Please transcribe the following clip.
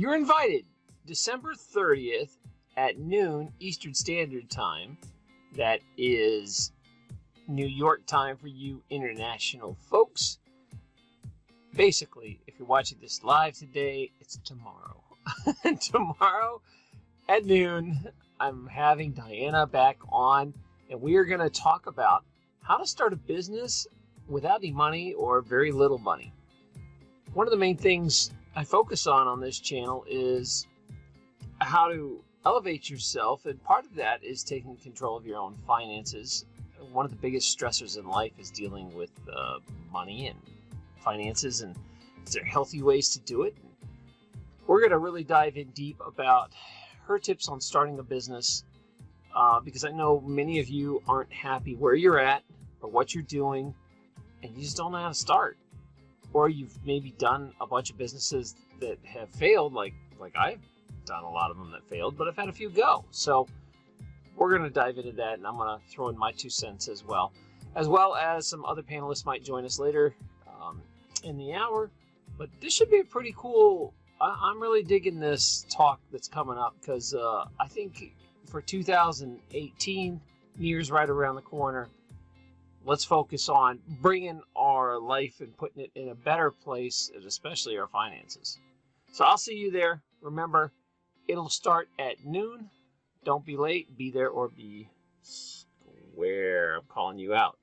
You're invited December 30th at noon Eastern Standard Time. That is New York time for you international folks. Basically, if you're watching this live today, it's tomorrow. Tomorrow at noon, I'm having Diana back on, and we are going to talk about how to start a business without any money or very little money. One of the main things I focus on this channel is how to elevate yourself, and part of that is taking control of your own finances. One of the biggest stressors in life is dealing with money and finances, and is there healthy ways to do it? We're going to really dive in deep about her tips on starting a business, because I know many of you aren't happy where you're at or what you're doing, and you just don't know how to start. Or you've maybe done a bunch of businesses that have failed, like I've done a lot of them that failed, but I've had a few go. So we're going to dive into that, and I'm going to throw in my 2 cents as well as some other panelists might join us later in the hour. But this should be a pretty cool. I'm really digging this talk that's coming up, because I think for 2018, New Year's right around the corner, let's focus on bringing our life and putting it in a better place, and especially our finances. So I'll see you there. Remember, it'll start at noon. Don't be late. Be there or be square. I'm calling you out.